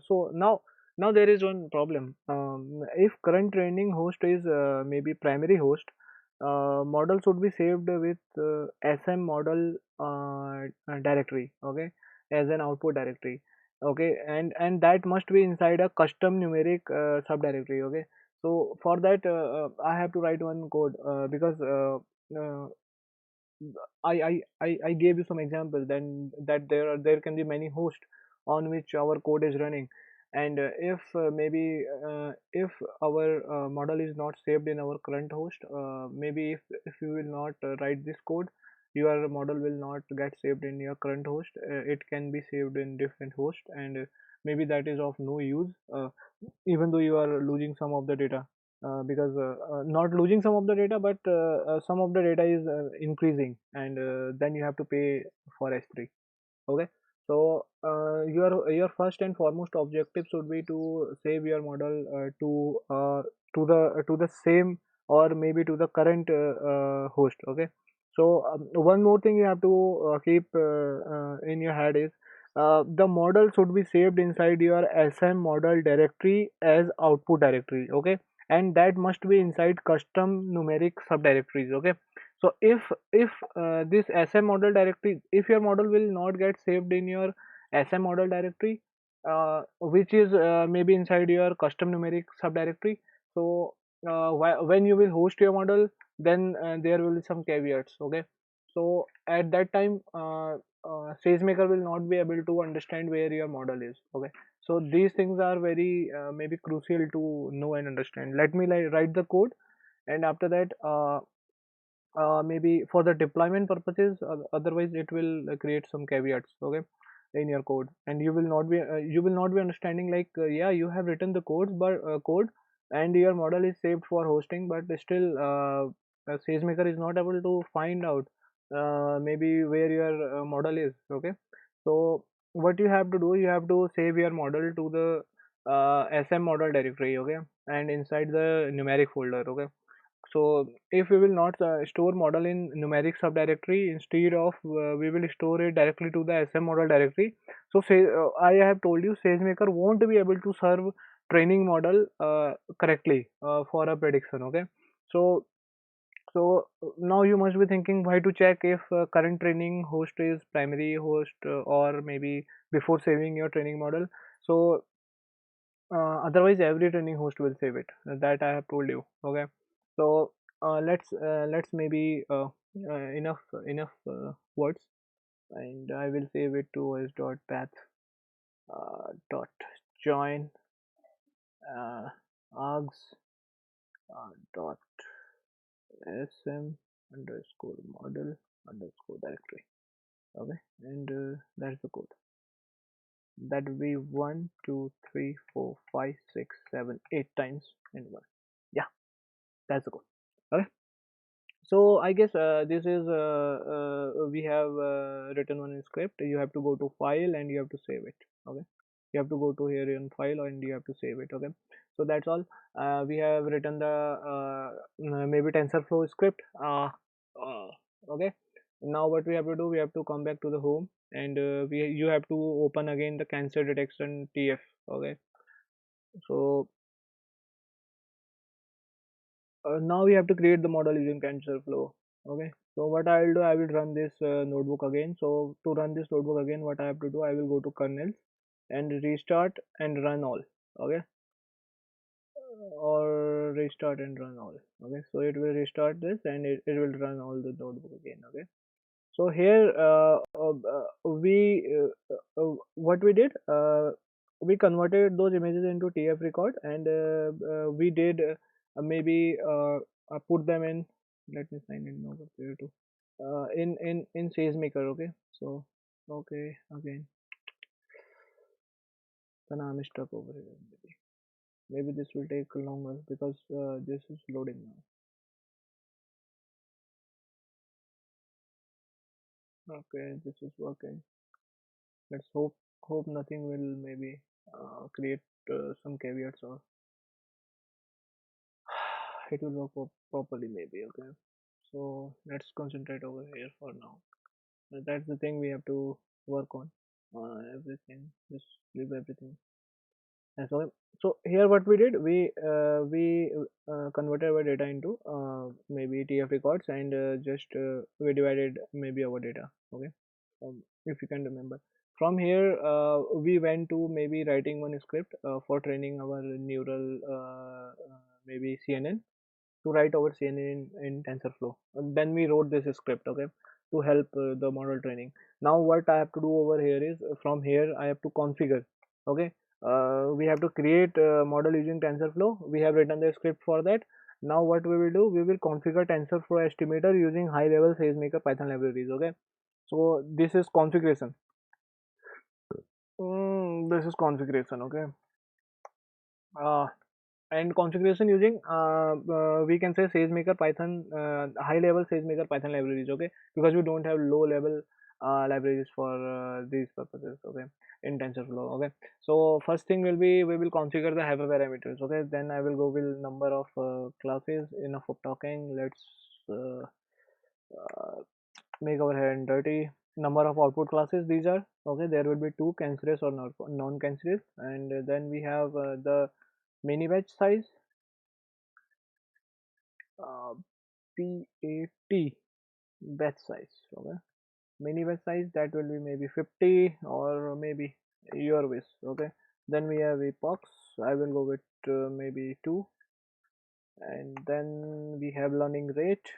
so now there is one problem. If current training host is maybe primary host, model should be saved with SM model directory, okay, as an output directory, okay, and that must be inside a custom numeric subdirectory, okay. So for that, I have to write one code because uh, I gave you some examples then that there can be many hosts on which our code is running, and if maybe if our model is not saved in our current host, maybe if you will not write this code, your model will not get saved in your current host. It can be saved in different host, and maybe that is of no use, even though you are losing some of the data, because not losing some of the data, but some of the data is increasing, and then you have to pay for S3. Okay, so your first and foremost objective should be to save your model to the same or maybe to the current host. Okay, so one more thing you have to keep in your head is the model should be saved inside your SM model directory as output directory. Okay, and that must be inside custom numeric subdirectories. Okay, so if this SM model directory, if your model will not get saved in your SM model directory, which is maybe inside your custom numeric subdirectory, so when you will host your model, then there will be some caveats. Okay, so at that time, Sagemaker will not be able to understand where your model is. Okay, so these things are very maybe crucial to know and understand. Let me write the code, and after that, maybe for the deployment purposes, otherwise it will create some caveats, okay, in your code, and you will not be understanding like, yeah, you have written the code and your model is saved for hosting, but still SageMaker is not able to find out maybe where your model is. Okay, so what you have to do, you have to save your model to the SM model directory, okay, and inside the numeric folder. Okay, so if we will not store model in numeric subdirectory, instead of we will store it directly to the SM model directory. So say I have told you SageMaker won't be able to serve training model correctly for a prediction. Okay, so now you must be thinking why to check if current training host is primary host, or maybe before saving your training model. So otherwise every training host will save it, that I have told you. Okay, so let's maybe enough words, and I will save it to as dot path dot join args dot sm underscore model underscore directory. Okay, and that's the code. That will be 1 2 3 4 5 6 7 8 times and one. Yeah, that's the code. Okay, so I guess this is we have written one in script. You have to go to file and you have to save it. Okay, you have to go to here in file and you have to save it. Okay, so that's all. We have written the maybe TensorFlow script. Uh, okay, now what we have to do, we have to come back to the home, and we you have to open again the cancer detection TF. Okay, so now we have to create the model using TensorFlow. Okay, so what I will do, I will run this notebook again. So to run this notebook again, what I have to do, I will go to kernels and restart and run all. Okay, or restart and run all. Okay, so it will restart this and it will run all the notebook again. Okay, so here what we did, we converted those images into TF record, and we did maybe put them in. Let me sign in over here too. In SageMaker. Okay, so okay, again, then I'm stuck over here. Maybe this will take longer because this is loading now. Okay, this is working. Let's hope nothing will maybe create some caveats, or it will work properly maybe. Okay, so let's concentrate over here for now. That's the thing we have to work on. Everything, just leave everything. And so here what we did, we converted our data into maybe TF records, and just we divided maybe our data. Okay, if you can remember. From here, we went to maybe writing one script for training our neural maybe CNN, to write our CNN in TensorFlow. And then we wrote this script, okay, to help the model training. Now what I have to do over here is, from here I have to configure, okay. We have to create a model using TensorFlow. We have written the script for that. Now what we will do, we will configure TensorFlow estimator using high level SageMaker Python libraries, okay. So this is configuration. This is configuration, okay. Uh, and configuration using we can say SageMaker Python, high level SageMaker Python libraries, okay, because we don't have low level libraries for these purposes, okay, in TensorFlow, okay. So first thing will be, we will configure the hyperparameters, okay. Then I will go with number of classes. Enough of talking, let's uh, make our hand dirty. Number of output classes, these are, okay, there will be two, cancerous or non-cancerous, and then we have the mini batch size, uh, PAT, batch size, okay. Mini batch size, that will be maybe 50 or maybe your wish, okay. Then we have epochs. I will go with maybe 2. And then we have learning rate,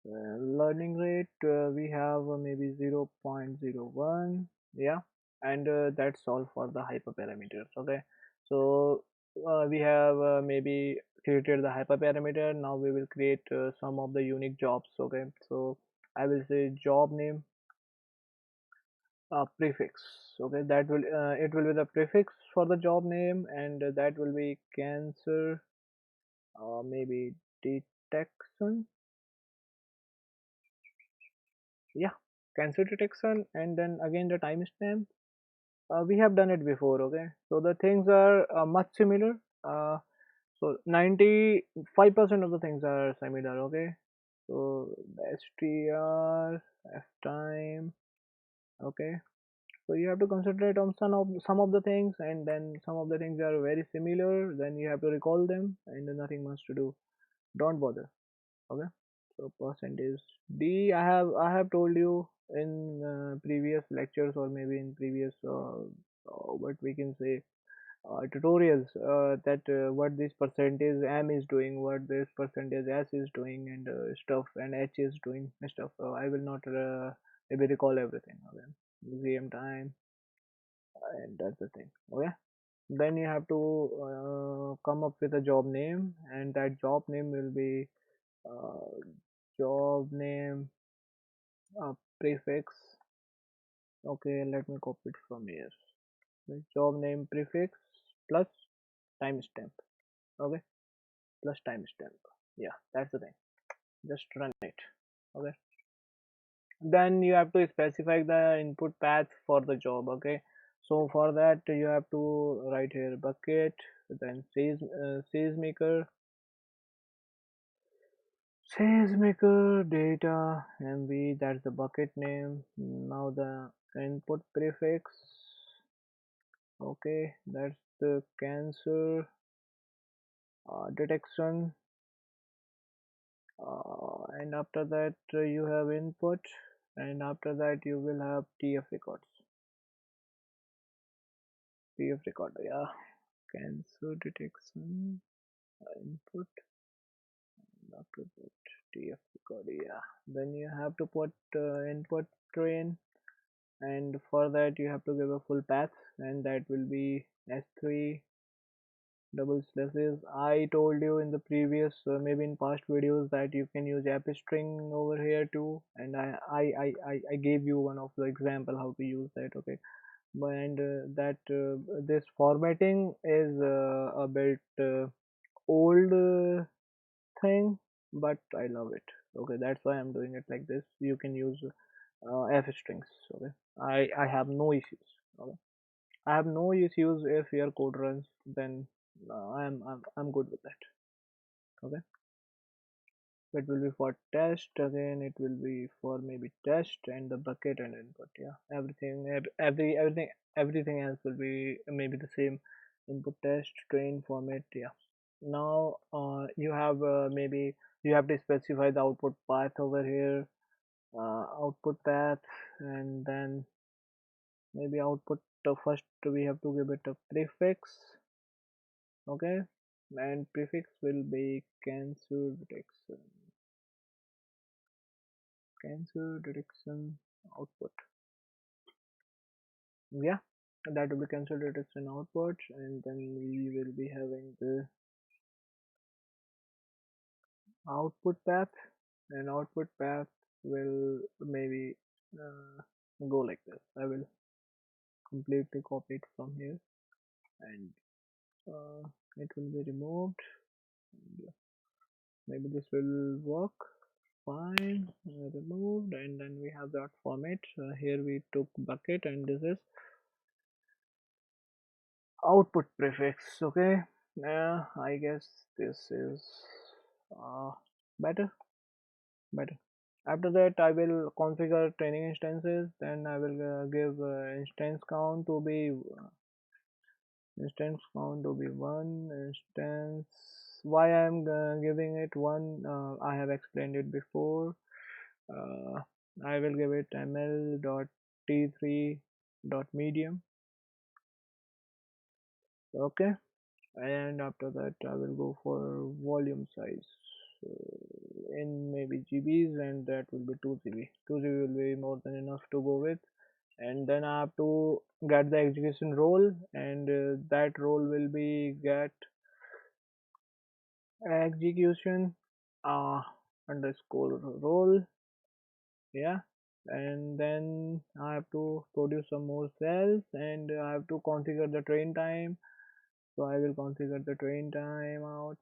we have maybe 0.01, yeah. And that's all for the hyperparameters, okay. So we have maybe created the hyperparameter. Now we will create some of the unique jobs, okay. So I will say job name, prefix, okay. That will it will be the prefix for the job name, and that will be cancer, maybe detection, yeah, cancer detection. And then again the timestamp, we have done it before, okay. So the things are much similar. uh, so 95% of the things are similar, okay. So str, f time, okay. So you have to concentrate on some of the things, and then some of the things are very similar, then you have to recall them, and then nothing much to do, don't bother, okay. So percentage d, I have told you in previous lectures, or maybe in previous what we can say, tutorials, that what this percentage m is doing, what this percentage s is doing, and stuff, and h is doing stuff. I will not maybe recall everything, okay. Museum time, and that's the thing, okay. Then you have to come up with a job name, and that job name will be uh, job name, prefix, okay. Let me copy it from here. The job name prefix plus timestamp, okay, plus timestamp, yeah, that's the thing. Just run it, okay. Then you have to specify the input path for the job, okay. So for that you have to write here bucket, then SageMaker, data MV, that's the bucket name. Now the input prefix, okay, that's the cancer detection, and after that you have input, and after that you will have TF record, yeah. Cancer detection, input, and after that TF record, yeah. Then you have to put input train, and for that you have to give a full path, and that will be s3 double slashes. I told you in the previous maybe in past videos that you can use app string over here too, and I gave you one of the example how to use that, okay. And that this formatting is a bit old thing, but I love it, okay. That's why I'm doing it like this. You can use f strings, okay. I have no issues, okay. I have no issues if your code runs, then I'm good with that, okay. It will be for test again. It will be for maybe test and the bucket and input. Yeah, everything else will be maybe the same. Input test train format. Yeah. Now you have maybe you have to specify the output path over here. Output path, and then maybe output. First we have to give it a prefix. Okay, and prefix will be cancel detection output. Yeah, that will be cancel detection output, and then we will be having the output path, and output path will maybe go like this. I will completely copy it from here, and it will be removed. And maybe this will work fine. Removed, and then we have that format. Here we took bucket, and this is output prefix. Okay, I guess this is uh, better. Better. After that, I will configure training instances. Then I will give instance count to be one instance. Why I am giving it one? I have explained it before. Uh, I will give it ml dot t3 dot medium. Okay, and after that I will go for volume size in maybe GBs, and that will be 2 GB. 2 GB will be more than enough to go with. And then I have to get the execution role, and that role will be get execution uh, underscore role. Yeah, and then I have to produce some more cells, and I have to configure the train time. So I will configure the train time out.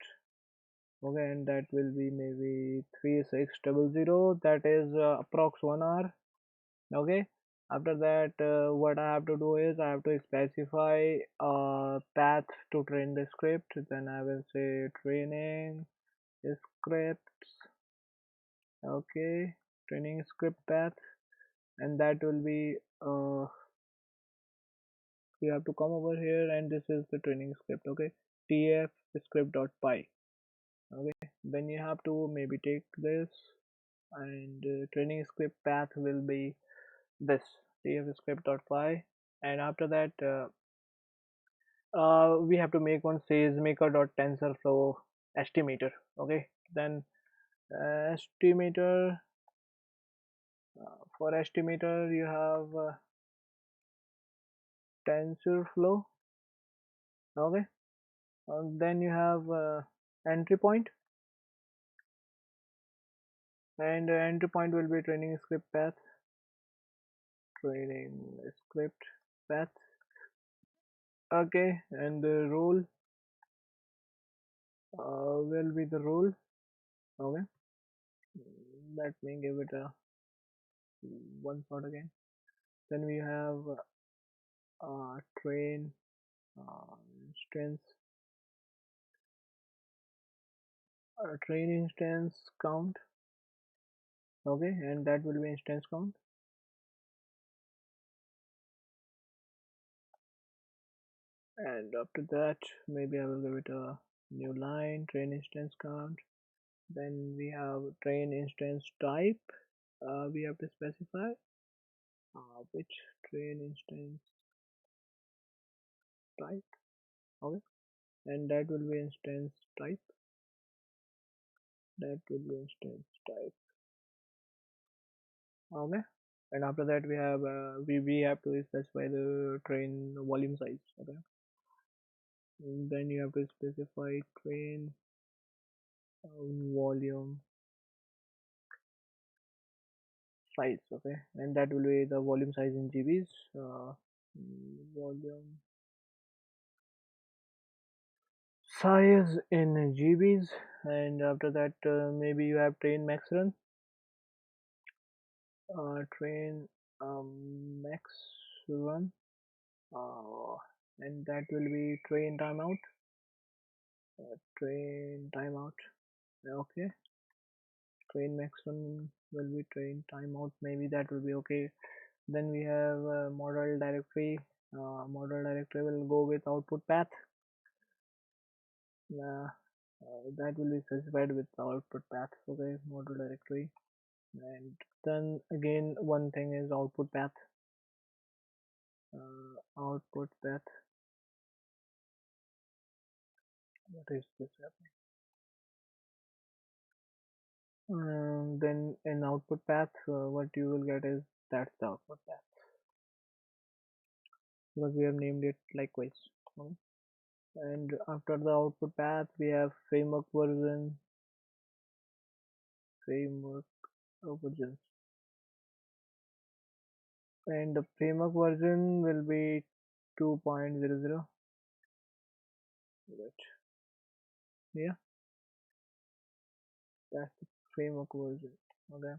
Okay, and that will be maybe 3600. That is approx 1 hour. Okay, after that what I have to do is I have to specify a path to train the script. Then I will say training scripts. Okay, training script path, and that will be you have to come over here, and this is the training script. Okay, tfScript.py. Okay, then you have to maybe take this, and training script path will be this tfScript.py. And after that we have to make one Sagemaker.tensorflow estimator. Okay, then estimator, for estimator you have tensorflow. Okay, then you have entry point, and entry point will be training script path. Training script path. Okay, and the role will be the role. Okay, let me give it a one shot again. Then we have train instance, train instance count. Okay, and that will be instance count. And after that, maybe I will give it a new line, train instance count. Then we have train instance type. We have to specify which train instance type. Okay, and that will be instance type. That will be instance type. Okay, and after that we have we have to specify the train volume size. Okay, and then you have to specify train volume size. Okay, and that will be the volume size in GBs. Volume size in GBs, and after that maybe you have train max run. Train max run, uh, and that will be train timeout. Train timeout. Okay, train maximum will be train timeout, maybe that will be okay. Then we have model directory. Model directory will go with output path. That will be specified with the output path. Okay, model directory. And then again, one thing is output path. Output path. What is this happening? Then in output path, what you will get is that's the output path because we have named it likewise. Okay. And after the output path, we have framework version, framework versions, and the framework version will be 2.00. Right. Yeah, that's the framework version. Okay.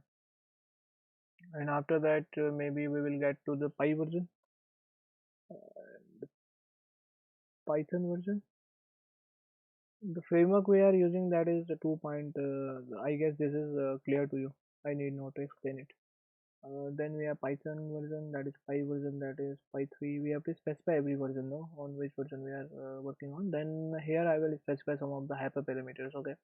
And after that, maybe we will get to the Py version, the Python version. The framework we are using, that is the 2. I guess this is clear to you. I need not to explain it. Then we have Python version, that is Py version, that is Py 3. We have to specify every version, no, on which version we are working on. Then here I will specify some of the hyperparameters. Okay.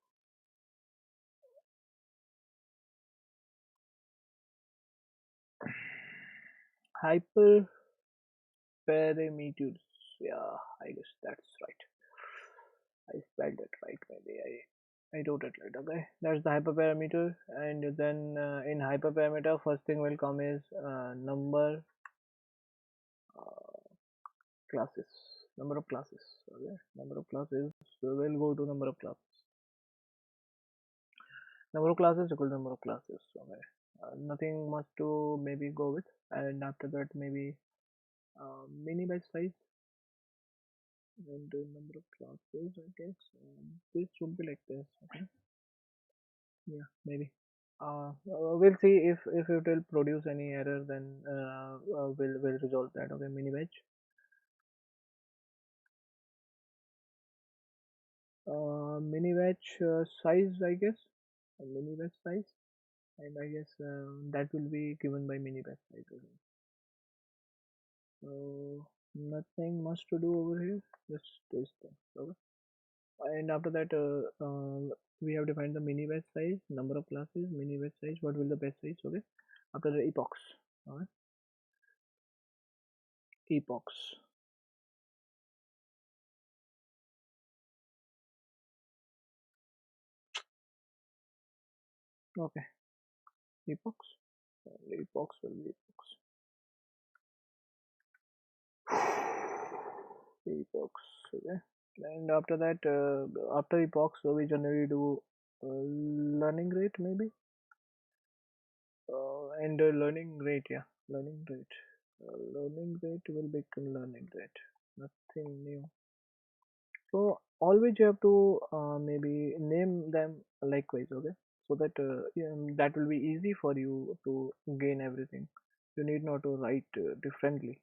Hyperparameters. Yeah, I guess that's right. I spelled it right. Maybe I wrote it right. Okay, that's the hyperparameter. And then in hyperparameter, first thing will come is number uh, classes, number of classes. Okay, number of classes. So we'll go to number of classes. Number of classes equal to number of classes. Okay, nothing much to maybe go with. And after that, maybe mini batch size and the number of classes. I guess this would be like this. Okay, yeah, maybe. We'll see if it will produce any error, then we'll resolve that. Okay, mini batch. Mini batch size, I guess. Mini batch size, and I guess that will be given by mini batch size as well. So nothing much to do over here. Just this thing. Okay. And after that, we have defined the mini batch size, number of classes, mini batch size. What will the batch size? Okay. After the epochs. Okay. Epochs. Okay. Epochs. Epochs will be epochs. Epochs. Okay. And after that, after epochs, so we generally do learning rate maybe, and learning rate. Yeah, learning rate. Learning rate will become learning rate. Nothing new. So always you have to maybe name them likewise. Okay, so that yeah, that will be easy for you to gain everything. You need not to write differently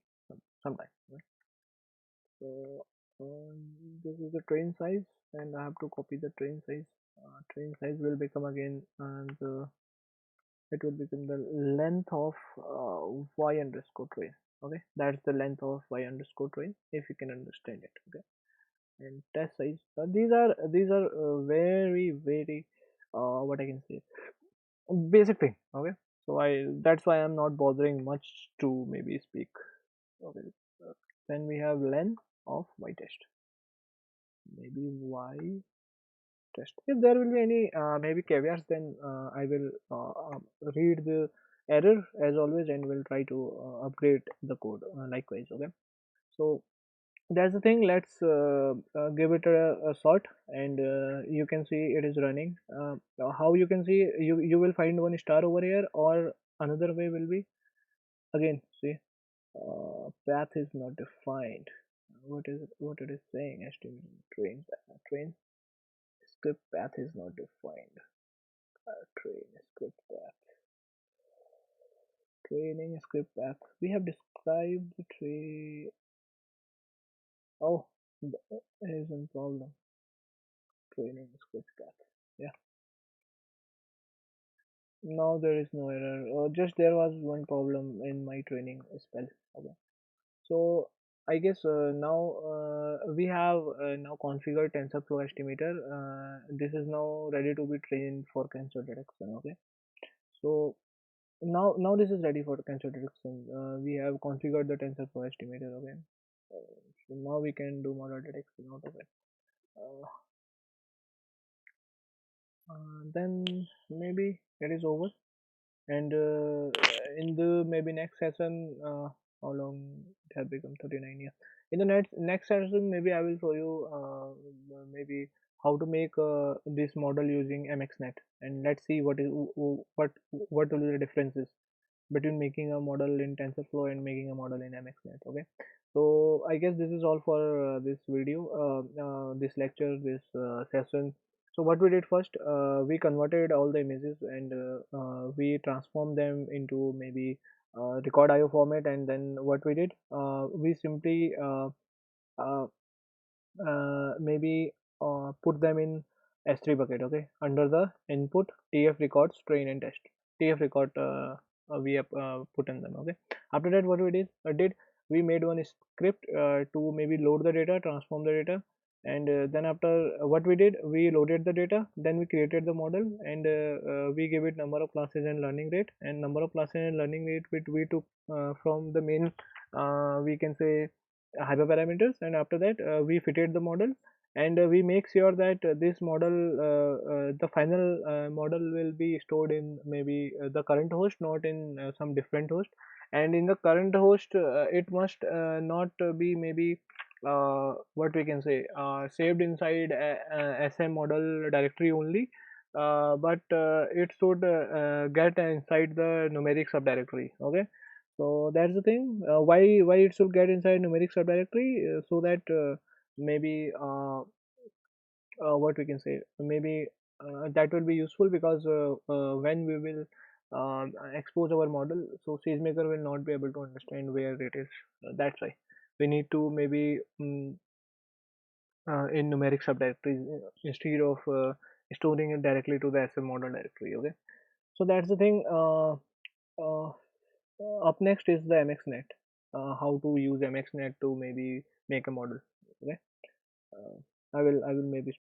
sometimes. Right? So this is the train size, and I have to copy the train size. Train size will become again, and it will become the length of y underscore train. Okay, that's the length of y underscore train, if you can understand it. Okay, and test size. These are very what I can say, basic thing. Okay, so I that's why I'm not bothering much to maybe speak. Okay, then we have length of y test. Maybe y test. If there will be any maybe caveats, then I will read the error as always and will try to upgrade the code likewise. Okay, so that's the thing. Let's give it a shot, and you can see it is running. How you can see, you will find one star over here, or another way will be again, see, path is not defined. What it is saying? Estimating train script path is not defined. Train script path. Training script path. We have described the tree. Oh, there is a problem. Training script path. Yeah. Now there is no error. Just there was one problem in my training spell. Okay. So I guess now we have now configured TensorFlow estimator. This is now ready to be trained for cancer detection. Okay. So now this is ready for cancer detection. We have configured the TensorFlow estimator. Okay. So now we can do model detection out of it. Uh, then maybe it is over. And in the maybe next session, how long it has become 39 years. In the next session, maybe I will show you maybe how to make this model using mxnet, and let's see what will be the differences between making a model in TensorFlow and making a model in MXNet. Okay, so I guess this is all for this video, this lecture, this session. So what we did first, we converted all the images and we transformed them into maybe record IO format, and then what we did, we simply uh, maybe put them in S3 bucket, okay, under the input tf records train and test tf record we have put in them. Okay, after that what we did we made one script to maybe load the data, transform the data, and then after what we did, we loaded the data, then we created the model, and we gave it number of classes and learning rate, and number of classes and learning rate which we took from the main we can say hyperparameters, and after that we fitted the model, and we make sure that this model the final model will be stored in maybe the current host, not in some different host, and in the current host it must not be maybe what we can say saved inside SM model directory only, but it should get inside the numeric subdirectory. Okay, so that's the thing. Why it should get inside numeric subdirectory, so that maybe what we can say, maybe that will be useful, because when we will expose our model, so SageMaker will not be able to understand where it is. That's why we need to maybe in numeric subdirectories instead of storing it directly to the SM model directory. Okay, so that's the thing. Uh, Up next is the MXNet. How to use MXNet to maybe make a model. Okay, I will maybe